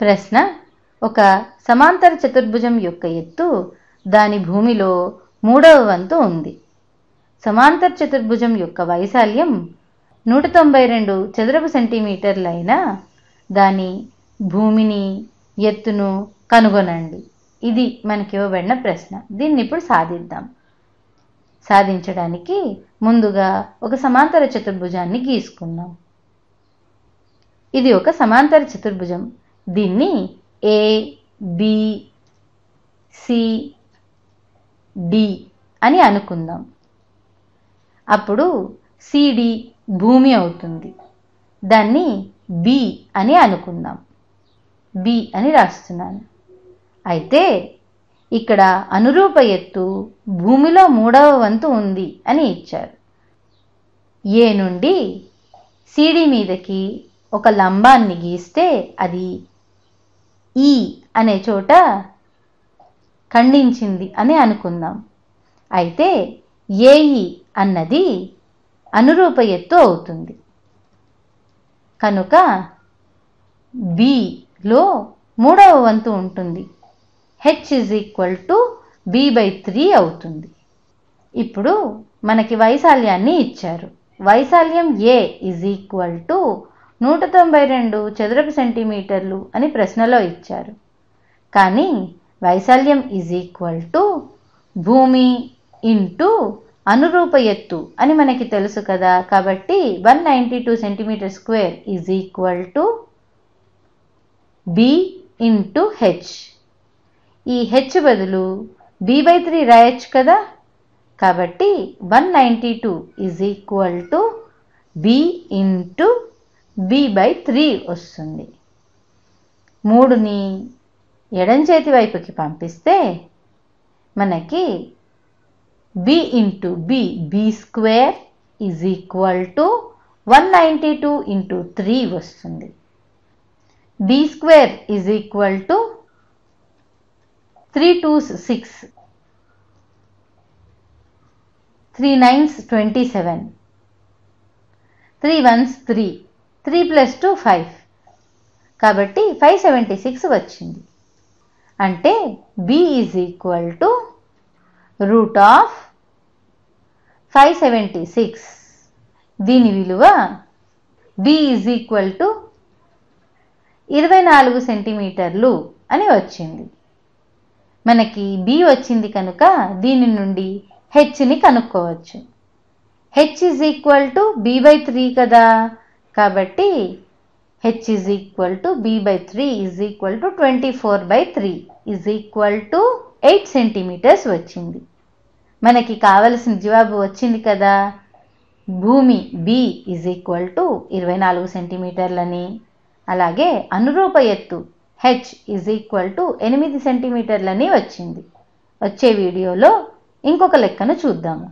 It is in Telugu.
ప్రశ్న: ఒక సమాంతర చతుర్భుజం యొక్క ఎత్తు దాని భూమిలో 3వ వంతు ఉంది. సమాంతర చతుర్భుజం యొక్క వైశాల్యం 192 చదరపు సెంటీమీటర్లైన దాని భూమిని ఎత్తును కనుగొనండి. ఇది మనకి ఇవ్వబడిన ప్రశ్న. దీన్ని ఇప్పుడు సాధించడానికి ముందుగా ఒక సమాంతర చతుర్భుజాన్ని గీసుకుందాం. ఇది ఒక సమాంతర చతుర్భుజం. దీన్ని ఏ, బి, సి, డి అని అనుకుందాం. అప్పుడు సిడి భూమి అవుతుంది. దాన్ని బి అని అనుకుందాం. బి అని రాస్తున్నాను. అయితే ఇక్కడ అనురూప ఎత్తు భూమిలో 3వ వంతు ఉంది అని ఇచ్చారు. ఏ నుండి సిడి మీదకి ఒక లంబాన్ని గీస్తే అది ఈ అనే చోట ఖండించింది అని అనుకుందాం. అయితే ఏఈ అన్నది అనురూప ఎత్తు అవుతుంది. కనుక బిలో 3వ వంతు ఉంటుంది. h = b/3 అవుతుంది. ఇప్పుడు మనకి వైశాల్యాన్ని ఇచ్చారు. వైశాల్యం ఏ = 192 చదరపు సెంటీమీటర్లు అని ప్రశ్నలో ఇచ్చారు. కానీ వైశాల్యం భూమి ఇంటూ అనురూప ఎత్తు అని మనకి తెలుసు కదా. కాబట్టి 192 centimetre square b into h. ఈ h బదులు b/3 రాయొచ్చు కదా. కాబట్టి 192 b ఇంటూ b/3 వస్తుంది. 3ని ఎడం చేతి వైపుకి పంపిస్తే మనకి b ఇంటూ b స్క్వేర్ = 192 × 3 వస్తుంది. b square = 3 2s 6, 3 9s 27, 3 1s 3, 3 + 2 5. కాబట్టి 576 వచ్చింది. అంటే b = √576. దీని విలువ b = 24 సెంటీమీటర్లు అని వచ్చింది. మనకి b వచ్చింది కనుక దీని నుండి hని కనుక్కోవచ్చు. h = b/3 కదా. కాబట్టి h = b/3 = 24/3 8 సెంటీమీటర్స్ వచ్చింది. మనకి కావలసిన జవాబు వచ్చింది కదా. భూమి b = 24 సెంటీమీటర్లని, అలాగే అనురూప ఎత్తు h = 8 సెంటీమీటర్లని వచ్చింది. వచ్చే వీడియోలో ఇంకొక లెక్కను చూద్దాము.